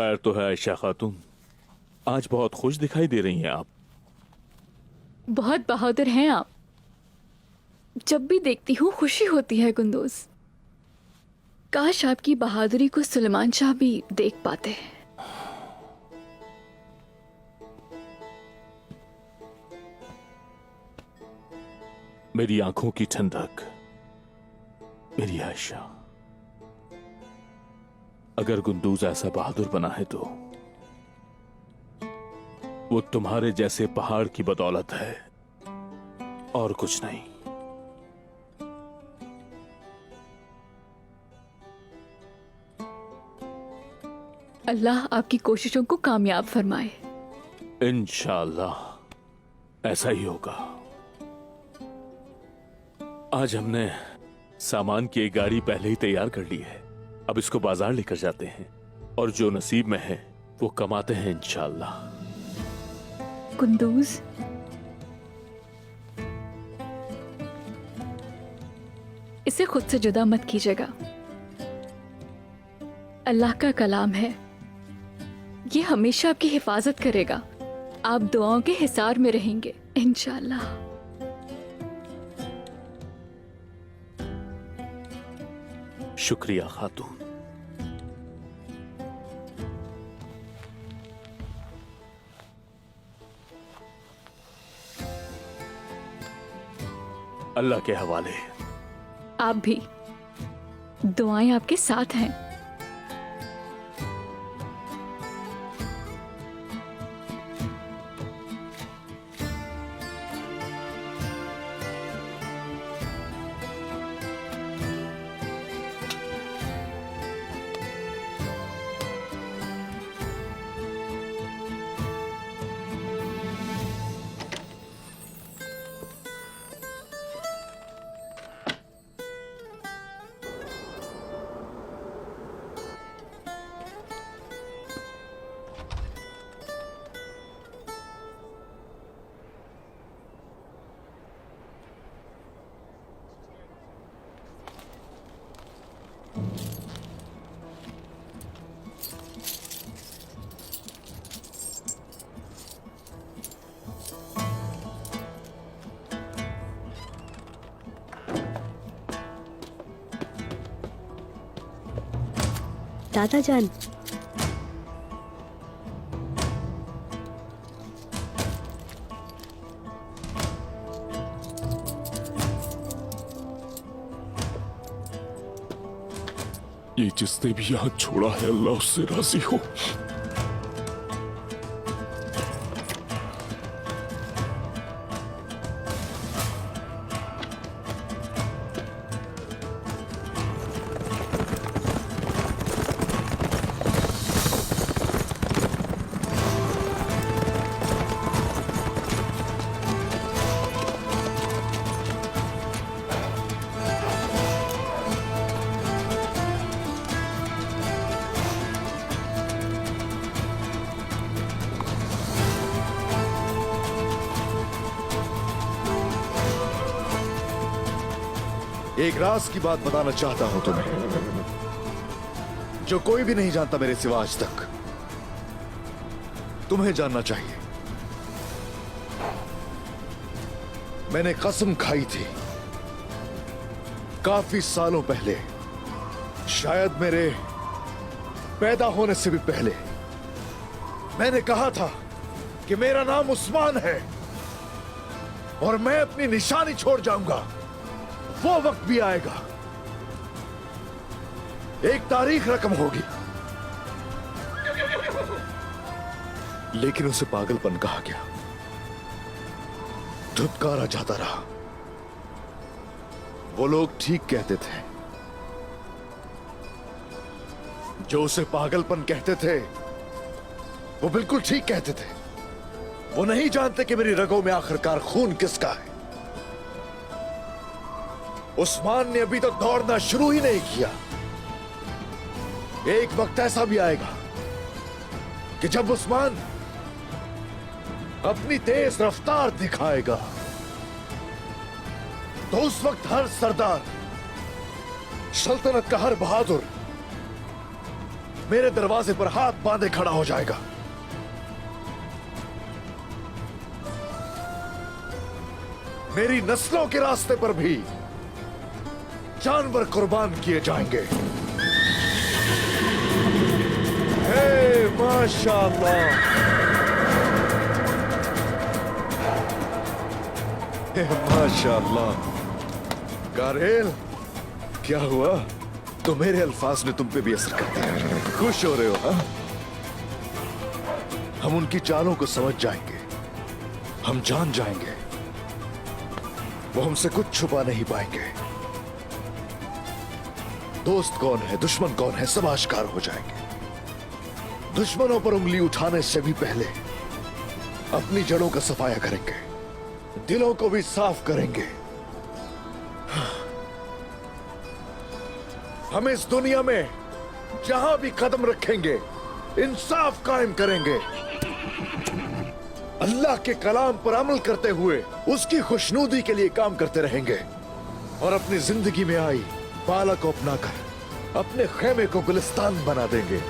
खैर तो है आयशा खातून, आज बहुत खुश दिखाई दे रही हैं आप। बहुत बहादुर हैं आप। जब भी देखती हूँ खुशी होती है कुंदूज। काश आपकी बहादुरी को सुलेमान शाह भी देख पाते। मेरी आंखों की ठंडक, मेरी आयशा। अगर कुंदूज ऐसा बहादुर बना है तो वो तुम्हारे जैसे पहाड़ की बदौलत है और कुछ नहीं। अल्लाह आपकी कोशिशों को कामयाब फरमाए। इंशाअल्लाह ऐसा ही होगा। आज हमने सामान की एक गाड़ी पहले ही तैयार कर ली है। अब इसको बाजार लेकर जाते हैं और जो नसीब में है वो कमाते हैं इंशाअल्लाह। कुंदूज, इसे खुद से जुदा मत कीजिएगा। अल्लाह का कलाम है, ये हमेशा आपकी हिफाजत करेगा। आप दुआओं के हिसार में रहेंगे इंशाअल्लाह। शुक्रिया खातून। अल्लाह के हवाले। आप भी, दुआएं आपके साथ हैं। दादा जान, ये जिसने भी यहाँ छोड़ा है अल्लाह उससे राजी हो। एक राज की बात बताना चाहता हूं तुम्हें, जो कोई भी नहीं जानता मेरे सिवा आज तक। तुम्हें जानना चाहिए। मैंने कसम खाई थी काफी सालों पहले, शायद मेरे पैदा होने से भी पहले, मैंने कहा था कि मेरा नाम उस्मान है और मैं अपनी निशानी छोड़ जाऊंगा। वो वक्त भी आएगा, एक तारीख रकम होगी, लेकिन उसे पागलपन कहा गया, धुतकारा जाता रहा। वो लोग ठीक कहते थे, जो उसे पागलपन कहते थे वो बिल्कुल ठीक कहते थे। वो नहीं जानते कि मेरी रगों में आखिरकार खून किसका है। उस्मान ने अभी तक दौड़ना शुरू ही नहीं किया। एक वक्त ऐसा भी आएगा कि जब उस्मान अपनी तेज रफ्तार दिखाएगा, तो उस वक्त हर सरदार, सल्तनत का हर बहादुर मेरे दरवाजे पर हाथ बांधे खड़ा हो जाएगा। मेरी नस्लों के रास्ते पर भी जानवर कुर्बान किए जाएंगे। हे माशाअल्लाह, हे माशाअल्लाह। गारेल, क्या हुआ? तो मेरे अल्फाज ने तुम पे भी असर कर दिया। खुश हो रहे हो? हाँ, हम उनकी चालों को समझ जाएंगे, हम जान जाएंगे, वो हमसे कुछ छुपा नहीं पाएंगे। दोस्त कौन है, दुश्मन कौन है, सब आश्कार हो जाएंगे। दुश्मनों पर उंगली उठाने से भी पहले अपनी जड़ों का सफाया करेंगे, दिलों को भी साफ करेंगे। हम इस दुनिया में जहां भी कदम रखेंगे इंसाफ कायम करेंगे। अल्लाह के कलाम पर अमल करते हुए उसकी खुशनूदी के लिए काम करते रहेंगे और अपनी जिंदगी में आई बाला को अपनाकर अपने खेमे को गुलिस्तान बना देंगे।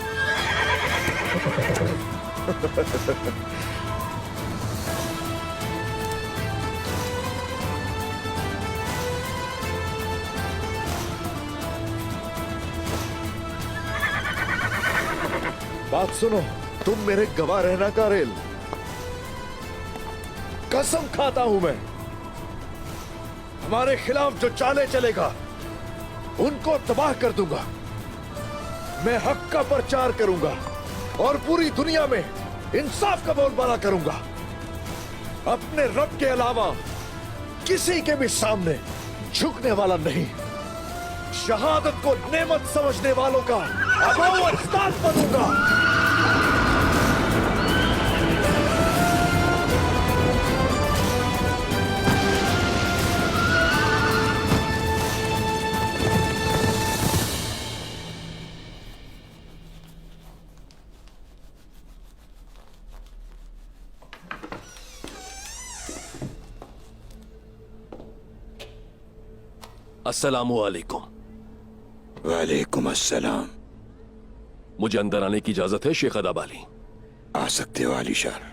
बात सुनो, तुम मेरे गवाह रहना कारेल। कसम खाता हूं मैं, हमारे खिलाफ जो चाले चलेगा उनको तबाह कर दूंगा। मैं हक का प्रचार करूंगा और पूरी दुनिया में इंसाफ का बोलबाला करूंगा। अपने रब के अलावा किसी के भी सामने झुकने वाला नहीं। शहादत को नेमत समझने वालों का अबू उस्ताद बनूंगा। अस्सलामु अलैकुम। वालेकुम अस्सलाम। मुझे अंदर आने की इजाजत है शेख अदाब अली? आ सकते हो आलिशार।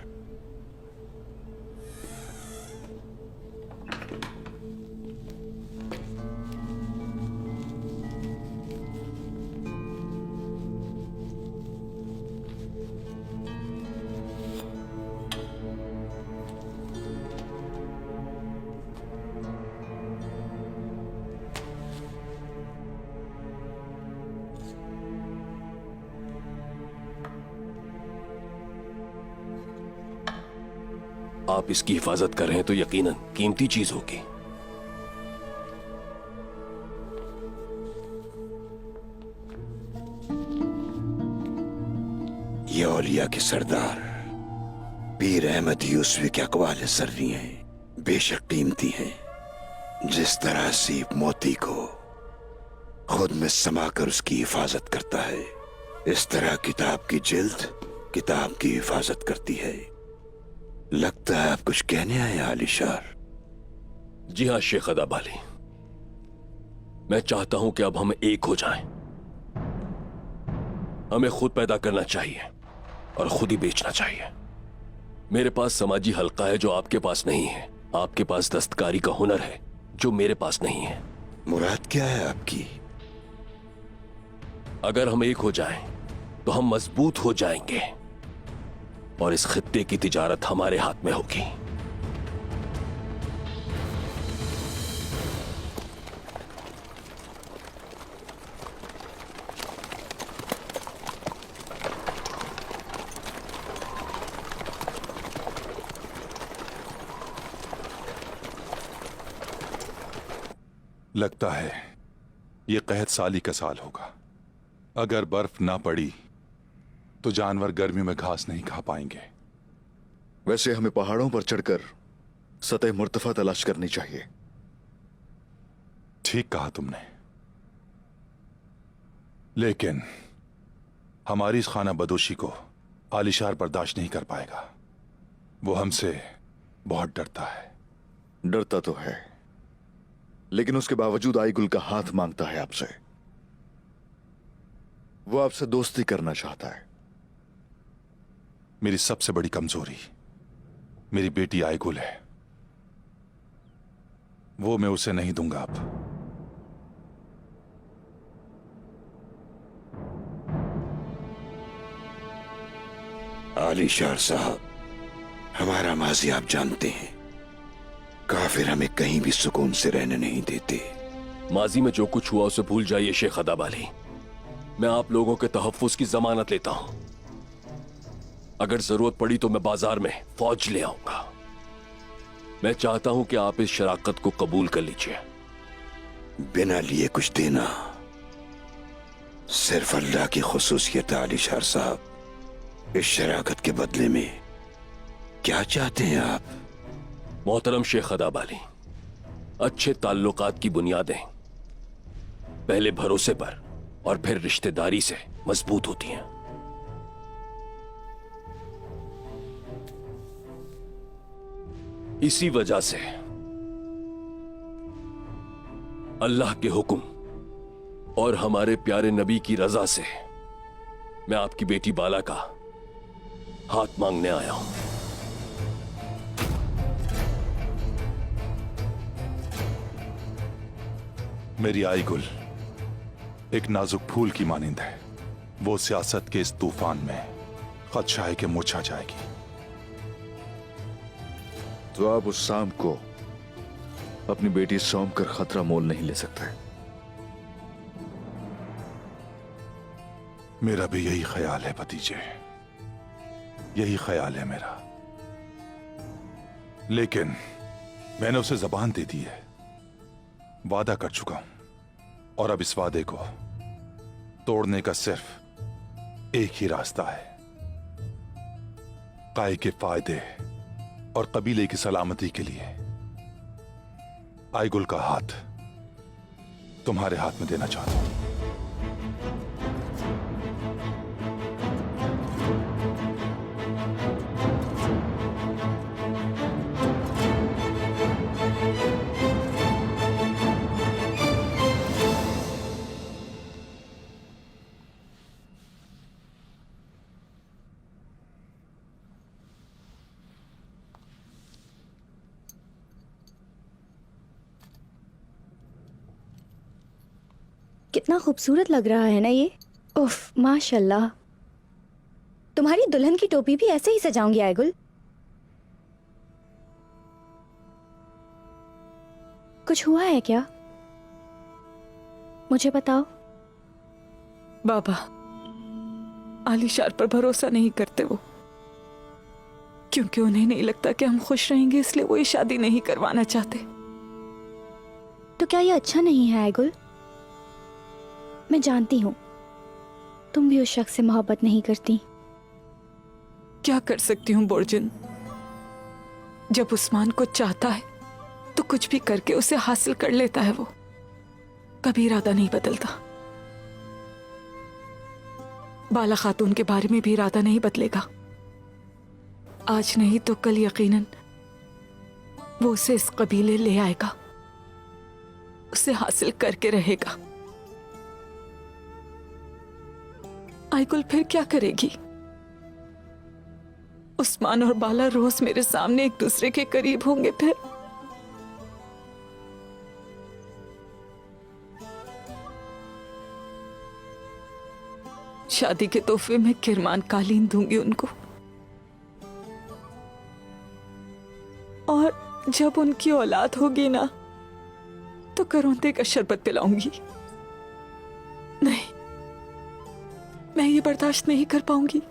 आप इसकी हिफाजत कर रहे हैं तो यकीनन कीमती चीज होगी। ये औलिया के सरदार पीर अहमद यूसुफ के अकवाल सर्री हैं, बेशक कीमती हैं। जिस तरह सीप मोती को खुद में समाकर उसकी हिफाजत करता है, इस तरह किताब की जिल्द किताब की हिफाजत करती है। लगता है आप कुछ कहने आए आलिशार। जी हां शेख अदाब अली, मैं चाहता हूं कि अब हम एक हो जाएं। हमें खुद पैदा करना चाहिए और खुद ही बेचना चाहिए। मेरे पास समाजी हल्का है जो आपके पास नहीं है। आपके पास दस्तकारी का हुनर है जो मेरे पास नहीं है। मुराद क्या है आपकी? अगर हम एक हो जाएं तो हम मजबूत हो जाएंगे और इस खित्ते की तिजारत हमारे हाथ में होगी। लगता है ये कहत साली का साल होगा। अगर बर्फ ना पड़ी तो जानवर गर्मी में घास नहीं खा पाएंगे। वैसे हमें पहाड़ों पर चढ़कर सतह मुर्तफा तलाश करनी चाहिए। ठीक कहा तुमने, लेकिन हमारी इस खाना बदोशी को आलिशार बर्दाश्त नहीं कर पाएगा। वो हमसे बहुत डरता है। डरता तो है, लेकिन उसके बावजूद आईगुल का हाथ मांगता है आपसे। वो आपसे दोस्ती करना चाहता है। मेरी सबसे बड़ी कमजोरी मेरी बेटी आयगुल है। वो मैं उसे नहीं दूंगा अब। आलिशार साहब, हमारा माजी आप जानते हैं। काफिर हमें कहीं भी सुकून से रहने नहीं देते। माजी में जो कुछ हुआ उसे भूल जाइए शेख अदाब अली। मैं आप लोगों के तहफ्फुज की जमानत लेता हूं। अगर जरूरत पड़ी तो मैं बाजार में फौज ले आऊंगा। मैं चाहता हूं कि आप इस शराकत को कबूल कर लीजिए। बिना लिए कुछ देना सिर्फ अल्लाह की खुसूसियत है। आलिशार साहब, इस शराकत के बदले में क्या चाहते हैं आप? मोहतरम शेख अदाब अली, अच्छे ताल्लुकात की बुनियादें पहले भरोसे पर और फिर रिश्तेदारी से मजबूत होती हैं। इसी वजह से अल्लाह के हुक्म और हमारे प्यारे नबी की रजा से मैं आपकी बेटी बाला का हाथ मांगने आया हूं। मेरी आयगुल एक नाजुक फूल की मानिंद है। वो सियासत के इस तूफान में खदशा है कि मुरझा जाएगी। तो आप उस शाम को अपनी बेटी सौंप कर खतरा मोल नहीं ले सकते। मेरा भी यही ख्याल है भतीजे, यही ख्याल है मेरा। लेकिन मैंने उसे जबान दे दी है, वादा कर चुका हूं, और अब इस वादे को तोड़ने का सिर्फ एक ही रास्ता है। काय के फायदे और कबीले की सलामती के लिए आयगुल का हाथ तुम्हारे हाथ में देना चाहता हूं। कितना खूबसूरत लग रहा है ना ये। उफ, माशाल्लाह। तुम्हारी दुल्हन की टोपी भी ऐसे ही सजाऊंगी आयगुल। कुछ हुआ है क्या? मुझे बताओ। बाबा, आलिशार पर भरोसा नहीं करते वो, क्योंकि उन्हें नहीं लगता कि हम खुश रहेंगे, इसलिए वो ये शादी नहीं करवाना चाहते। तो क्या ये अच्छा नहीं है आयगुल? मैं जानती हूं तुम भी उस शख्स से मोहब्बत नहीं करती। क्या कर सकती हूँ बोर्जन? जब उस्मान को चाहता है तो कुछ भी करके उसे हासिल कर लेता है। वो कभी इरादा नहीं बदलता। बाला खातून के बारे में भी इरादा नहीं बदलेगा। आज नहीं तो कल यकीनन वो उसे इस कबीले ले आएगा, उसे हासिल करके रहेगा। आयगुल फिर क्या करेगी? उस्मान और बाला रोज मेरे सामने एक दूसरे के करीब होंगे। फिर शादी के तोहफे में किरमान कालीन दूंगी उनको, और जब उनकी औलाद होगी ना तो करोंदे का शरबत पिलाऊंगी। नहीं, मैं ये बर्दाश्त नहीं कर पाऊंगी।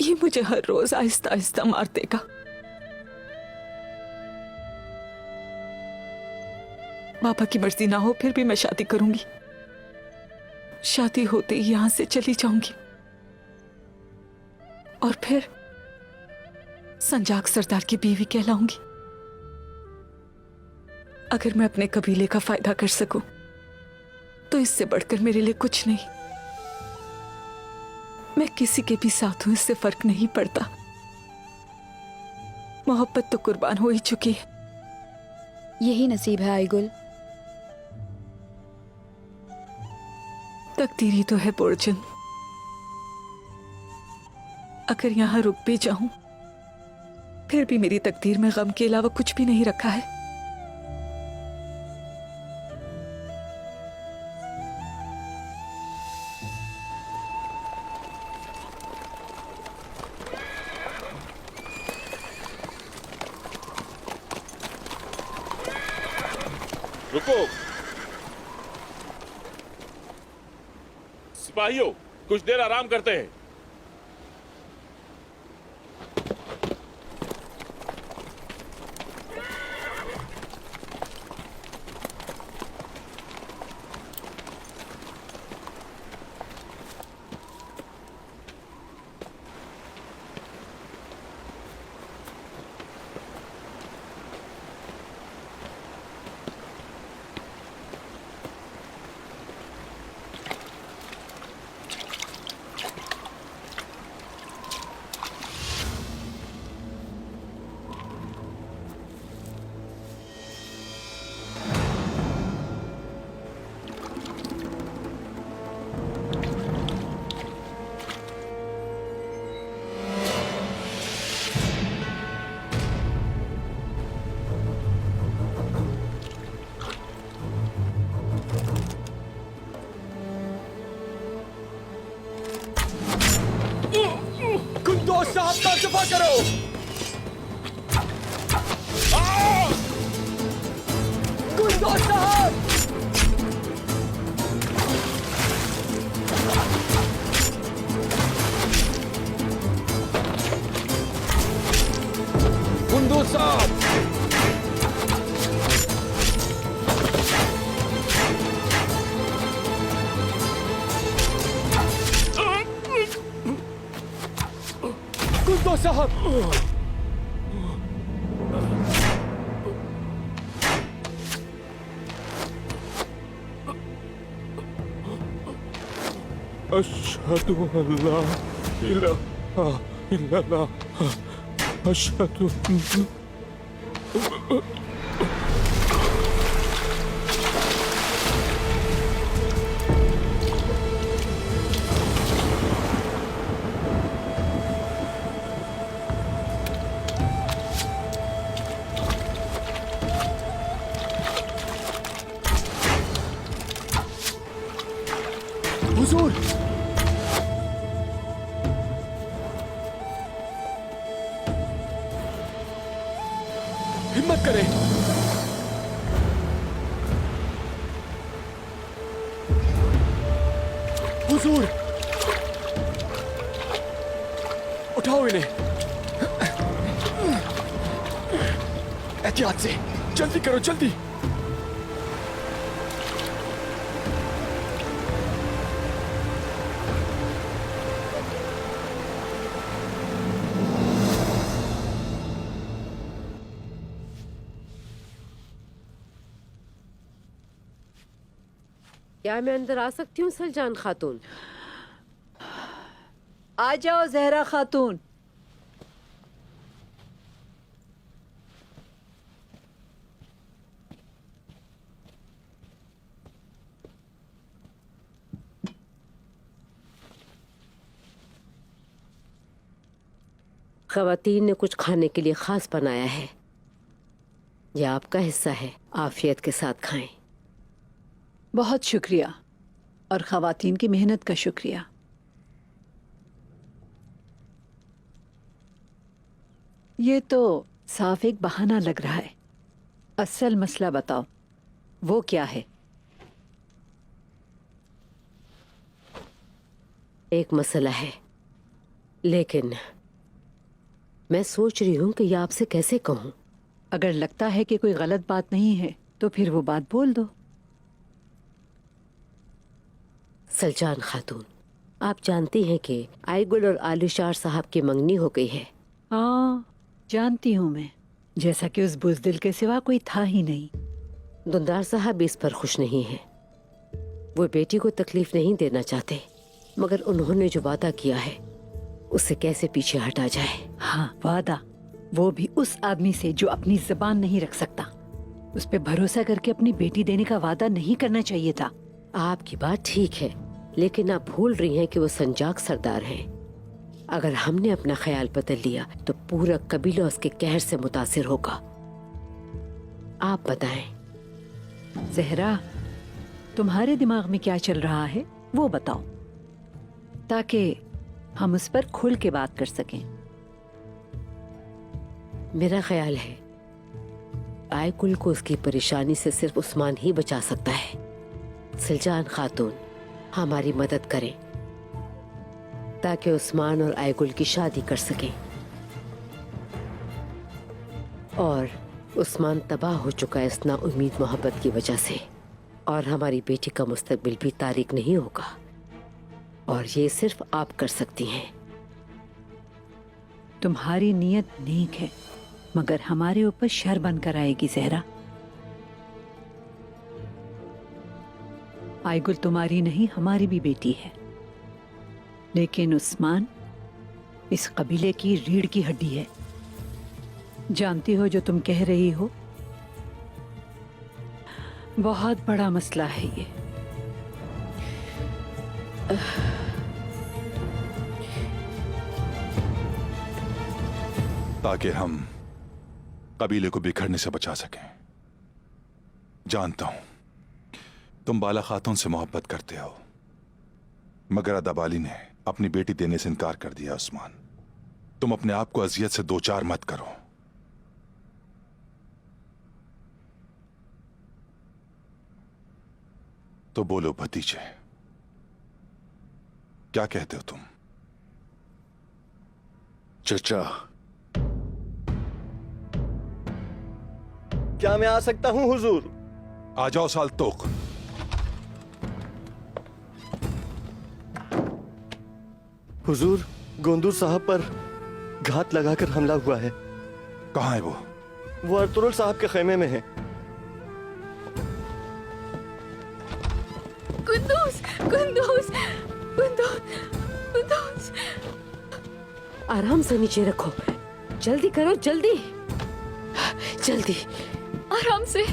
ये मुझे हर रोज आहिस्ता आहिस्ता मार देगा। पापा की मर्जी ना हो फिर भी मैं शादी करूंगी। शादी होते ही यहां से चली जाऊंगी और फिर संजाक सरदार की बीवी कहलाऊंगी। अगर मैं अपने कबीले का फायदा कर सकूं तो इससे बढ़कर मेरे लिए कुछ नहीं। मैं किसी के भी साथ हूं, इससे फर्क नहीं पड़ता। मोहब्बत तो कुर्बान हो ही चुकी है। यही नसीब है आयगुल। तकदीरी तो है बोर्जन। अगर यहाँ रुक भी जाऊं फिर भी मेरी तकदीर में गम के अलावा कुछ भी नहीं रखा है। रुको सिपाहियों, कुछ देर आराम करते हैं। कुंदोज साहब का दफा करो। कुंदोज साहब, कुंदोज साहब, कुंदोज साहब, अशहदु अल्ला इलाहा इल्लल्लाह अशहदु। हुजूर, हिम्मत करें। हुजूर, उठाओ इन्हें। एहतियात से, जल्दी करो, जल्दी। क्या मैं अंदर आ सकती हूँ सलजान खातून? आ जाओ जहरा खातून। खवातीन ने कुछ खाने के लिए खास बनाया है, यह आपका हिस्सा है, आफियत के साथ खाएं। बहुत शुक्रिया, और खवातीन की मेहनत का शुक्रिया। ये तो साफ एक बहाना लग रहा है। असल मसला बताओ, वो क्या है? एक मसला है, लेकिन मैं सोच रही हूं कि यह आपसे कैसे कहूं। अगर लगता है कि कोई गलत बात नहीं है तो फिर वो बात बोल दो। सलजान खातून, आप जानती हैं कि आईगुल और आलूशार साहब की मंगनी हो गई है। हाँ, जानती हूँ मैं, जैसा कि उस बुज़दिल के सिवा कोई था ही नहीं। दुंदार साहब इस पर खुश नहीं हैं। वो बेटी को तकलीफ नहीं देना चाहते, मगर उन्होंने जो वादा किया है उससे कैसे पीछे हटा जाए। हाँ, वादा, वो भी उस आदमी से जो अपनी ज़बान नहीं रख सकता। उस पे भरोसा करके अपनी बेटी देने का वादा नहीं करना चाहिए था। आपकी बात ठीक है, लेकिन आप भूल रही हैं कि वो संजाक सरदार हैं। अगर हमने अपना ख्याल बदल लिया तो पूरा कबीला उसके कहर से मुतासिर होगा। आप बताएं। जहरा, तुम्हारे दिमाग में क्या चल रहा है वो बताओ, ताकि हम उस पर खुल के बात कर सकें। मेरा ख्याल है आयकुल को उसकी परेशानी से सिर्फ उस्मान ही बचा सकता है। सिलजान खातून हमारी मदद करें ताकि उस्मान और आयकुल की शादी कर सकें। और उस्मान तबाह हो चुका है इस नाउम्मीद मोहब्बत की वजह से, और हमारी बेटी का मुस्तकबिल भी तारीक नहीं होगा, और ये सिर्फ आप कर सकती हैं। तुम्हारी नीयत नेक है, मगर हमारे ऊपर शर बनकर आएगी जहरा। आयगुल तुम्हारी नहीं, हमारी भी बेटी है, लेकिन उस्मान इस कबीले की रीढ़ की हड्डी है। जानती हो जो तुम कह रही हो, बहुत बड़ा मसला है ये। ताकि हम कबीले को बिखरने से बचा सकें। जानता हूं तुम बाला खातून से मोहब्बत करते हो, मगर अदाबाली ने अपनी बेटी देने से इनकार कर दिया। उस्मान, तुम अपने आप को अजियत से दो चार मत करो। तो बोलो भतीजे, क्या कहते हो तुम? चचा, क्या मैं आ सकता हूं हुजूर? आ जाओ साल्तोक। हुजूर, गोंदूर साहब पर घात लगाकर हमला हुआ है। कहाँ है वो? वो अर्तुगरुल साहब के खेमे में है। कुंदूस, कुंदूस, कुंदूस, कुंदूस। आराम से नीचे रखो, जल्दी करो, जल्दी जल्दी। आराम से,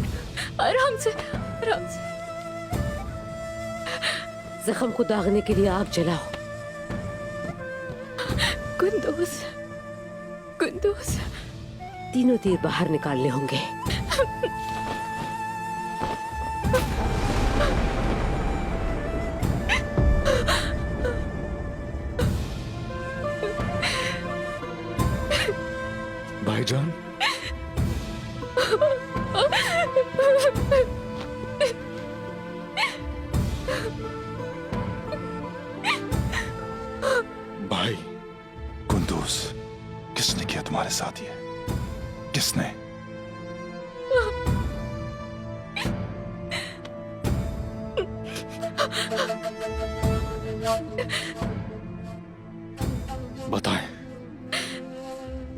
आराम से, आराम से। जख्म को दागने के लिए आग जलाओ। कुंदूस, कुंदूस। तीनों तीर बाहर निकालने होंगे। भाईजान, भाई कुंदूस, किसने किया तुम्हारे साथ ये? किसने? बताएं,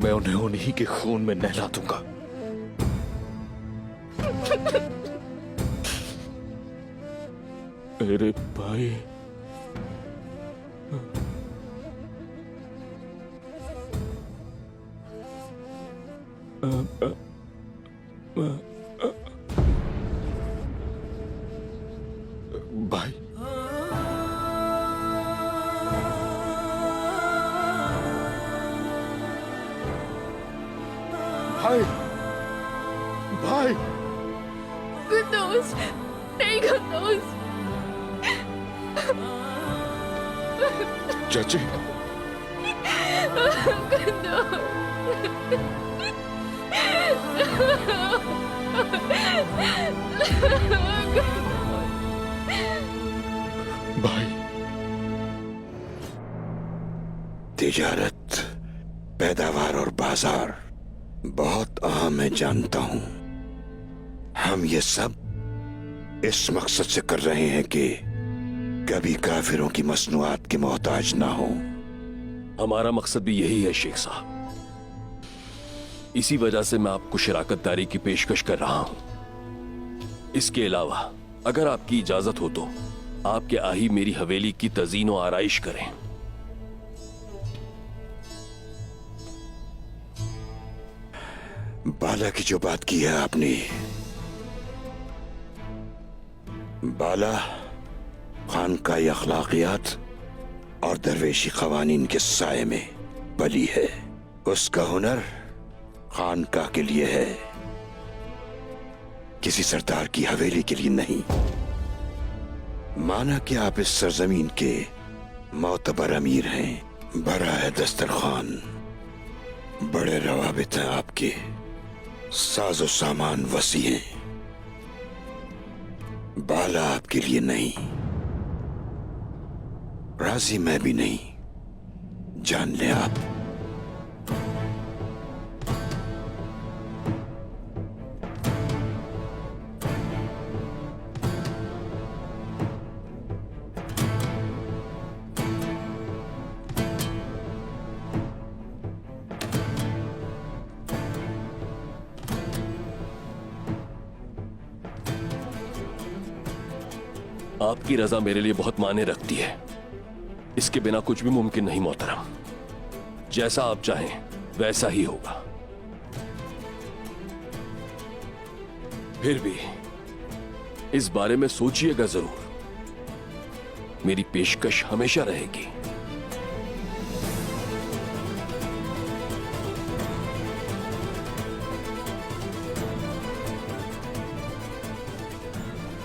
मैं उन्हें उन्हीं के खून में नहला दूंगा। मेरे भाई, भाई, भाई, भाई, कुंदूस, नहीं कुंदूस। चाची, भाई। तिजारत, पैदावार और बाजार बहुत अहम है, जानता हूं। हम ये सब इस मकसद से कर रहे हैं कि कभी काफिरों की मसनूआत के मोहताज ना हो। हमारा मकसद भी यही है शेख साहब। इसी वजह से मैं आपको शराकतदारी की पेशकश कर रहा हूं। इसके अलावा अगर आपकी इजाजत हो तो आपके आही मेरी हवेली की तज़ीन और आराइश करें। बाला की जो बात की है आपने, बाला खानकाही अखलाकियात और दरवेशी कवानीन के साये में पली है। उसका हुनर खानकाह के लिए है, किसी सरदार की हवेली के लिए नहीं। माना कि आप इस सरजमीन के मोतबर अमीर हैं, बड़ा है दस्तरखान, बड़े रवाबित हैं आपके, साजो सामान वसी हैं, बाला आपके लिए नहीं, राजी मैं भी नहीं, जान ले आप। आपकी रजा मेरे लिए बहुत मायने रखती है। इसके बिना कुछ भी मुमकिन नहीं मोहतरम। जैसा आप चाहें वैसा ही होगा। फिर भी इस बारे में सोचिएगा जरूर। मेरी पेशकश हमेशा रहेगी।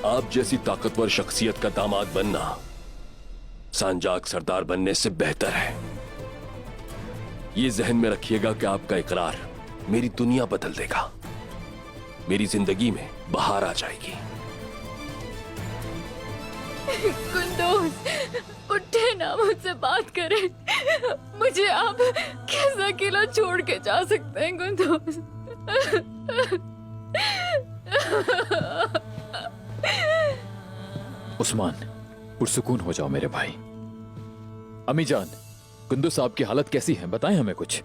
आप जैसी ताकतवर शख्सियत का दामाद बनना सांजाक सरदार बनने से बेहतर है। ये जहन में रखिएगा कि आपका इकरार मेरी दुनिया बदल देगा, मेरी जिंदगी में बहार आ जाएगी। कुंदूज, उठे ना, मुझसे बात करें। मुझे आप कैसा अकेला छोड़ के जा सकते हैं कुंदूज? उस्मान, पुरसुकून हो जाओ मेरे भाई। अम्मी जान, कुंदूज साहब की हालत कैसी है, बताएं हमें कुछ।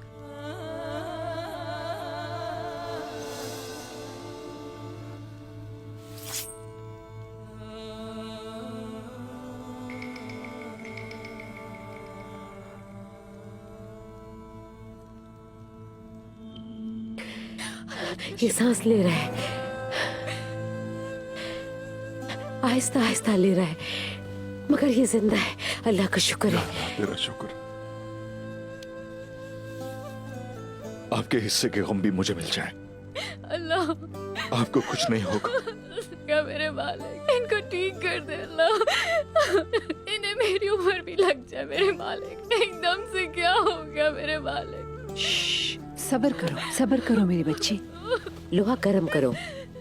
ये सांस ले रहा है, आहिस्ता आहिस्ता ले रहा है, मगर ये जिंदा है। अल्लाह का शुक्र है। तेरा शुक्र। आपके हिस्से के गम भी मुझे मिल जाए। अल्लाह, आपको कुछ नहीं होगा। क्या मेरे मालिक, इनको ठीक कर दे अल्लाह। इन्हें मेरी उम्र भी लग जाए मेरे मालिक। एकदम से क्या हो गया मेरे मालिक? सब्र करो मेरी बच्ची। लोहा गर्म करो।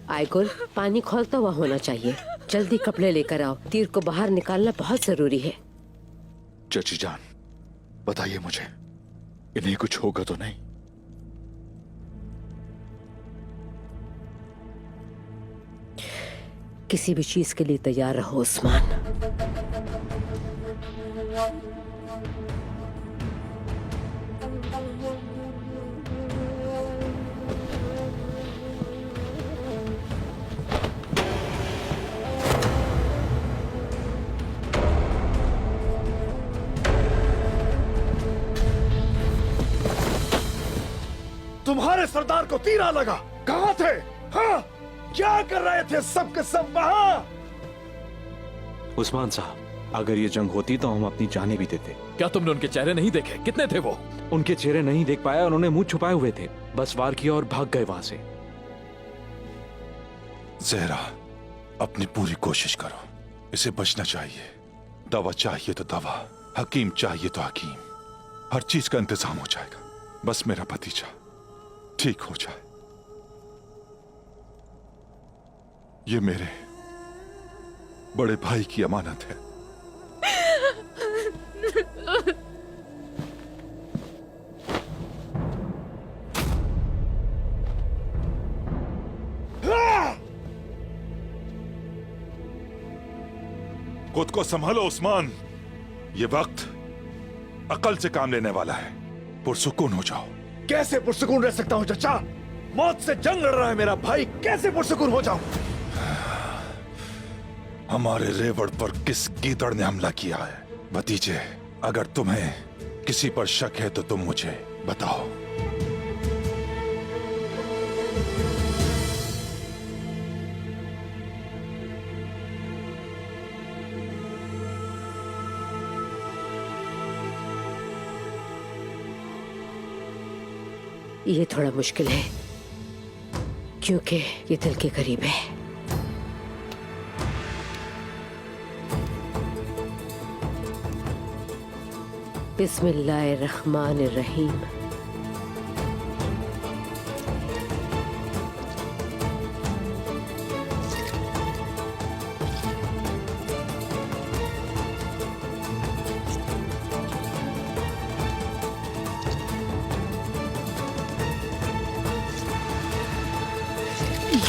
आयगुल, पानी खौलता हुआ होना चाहिए। जल्दी कपड़े लेकर आओ, तीर को बाहर निकालना बहुत जरूरी है। चाची जान, बताइए मुझे, इन्हें कुछ होगा तो नहीं? किसी भी चीज के लिए तैयार रहो उस्मान। तुम्हारे सरदार को तीरा लगा, कहां थे? हाँ, क्या कर रहे थे सब के सब वहां? उस्मान साहब, अगर ये जंग होती तो हम अपनी जानें भी देते। क्या तुमने उनके चेहरे नहीं देखे? कितने थे वो? उनके चेहरे नहीं देख पाया, उन्होंने मुंह छुपाए हुए थे। बस वार किया और भाग गए वहां से। जहरा, अपनी पूरी कोशिश करो, इसे बचना चाहिए। दवा चाहिए तो दवा, हकीम चाहिए तो हकीम, हर चीज का इंतजाम हो जाएगा। बस मेरा भतीजा ठीक हो जाए। ये मेरे बड़े भाई की अमानत है। खुद को संभालो उस्मान, ये वक्त अकल से काम लेने वाला है। पुरसुकून हो जाओ। कैसे पुरसुकून रह सकता हूं चाचा? मौत से जंग लड़ रहा है मेरा भाई, कैसे पुरसुकून हो जाऊं? हमारे रेवड़ पर किस गीदड़ ने हमला किया है? भतीजे, अगर तुम्हें किसी पर शक है तो तुम मुझे बताओ। ये थोड़ा मुश्किल है क्योंकि ये दिल के करीब है। बिस्मिल्लाहिर्रहमानिर्रहीम।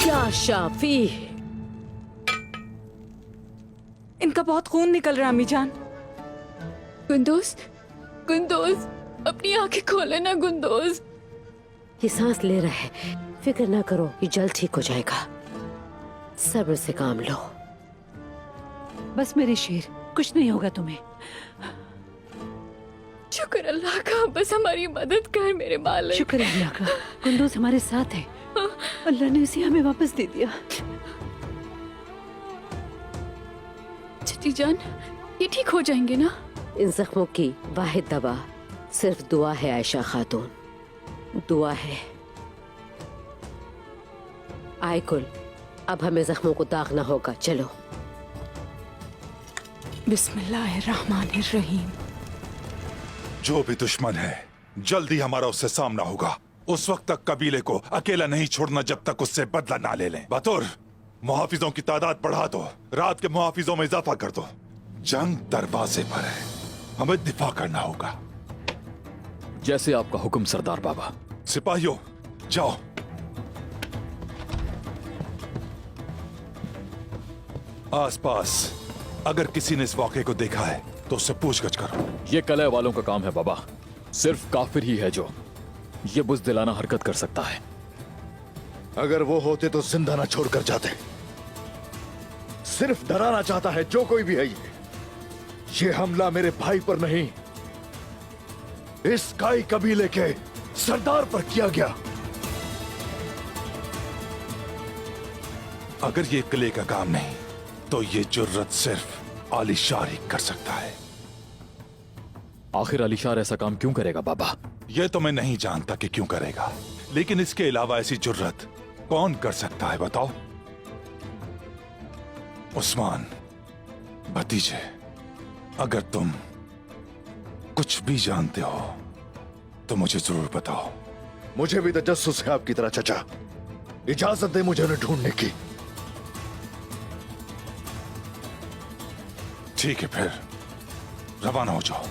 या शाफी, इनका बहुत खून निकल रहा है अम्मी जान। गुंदोज, गुंदोज, अपनी आंखें खोले ना गुंदोज। ये सांस ले रहा है, फिक्र ना करो, ये जल्द ठीक हो जाएगा। सब्र से काम लो। बस मेरे शेर, कुछ नहीं होगा तुम्हें। शुक्र अल्लाह का, बस हमारी मदद कर मेरे मालिक। शुक्र है अल्लाह का, कुंदूस हमारे साथ है। अल्लाह ने उसे हमें वापस दे दिया। छठी जान, ये ठीक हो जाएंगे ना? इन जख्मों की वाहिद दवा सिर्फ दुआ है आयशा खातून, दुआ है। आए कुल, अब हमें जख्मों को दागना होगा, चलो। बिस्मिल्लाहिर्रहमानिर्रहीम। जो भी दुश्मन है जल्दी हमारा उससे सामना होगा। उस वक्त तक कबीले को अकेला नहीं छोड़ना जब तक उससे बदला ना ले लें। बतौर मुहाफिजों की तादाद बढ़ा दो, रात के मुहाफिजों में इजाफा कर दो। जंग दरवाजे पर है, हमें दिफा करना होगा। जैसे आपका हुक्म सरदार बाबा। सिपाहियों जाओ। आसपास अगर किसी ने इस वाक़े को देखा है तो उससे पूछगछ करो। ये कलह वालों का काम है बाबा। सिर्फ काफिर ही है जो ये बुज़दिलाना हरकत कर सकता है। अगर वो होते तो जिंदा ना छोड़कर जाते। सिर्फ डराना चाहता है जो कोई भी है। ये हमला मेरे भाई पर नहीं, इस काई कबीले के सरदार पर किया गया। अगर ये किले का काम नहीं तो ये जुर्रत सिर्फ आलिशार ही कर सकता है। आखिर अलीशार ऐसा काम क्यों करेगा बाबा? ये तो मैं नहीं जानता कि क्यों करेगा, लेकिन इसके अलावा ऐसी जुर्रत कौन कर सकता है बताओ? उस्मान, भतीजे, अगर तुम कुछ भी जानते हो तो मुझे जरूर बताओ। मुझे भी तजस्सुस है आपकी तरह चचा। इजाजत दे मुझे उन्हें ढूंढने की। ठीक है, फिर रवाना हो जाओ।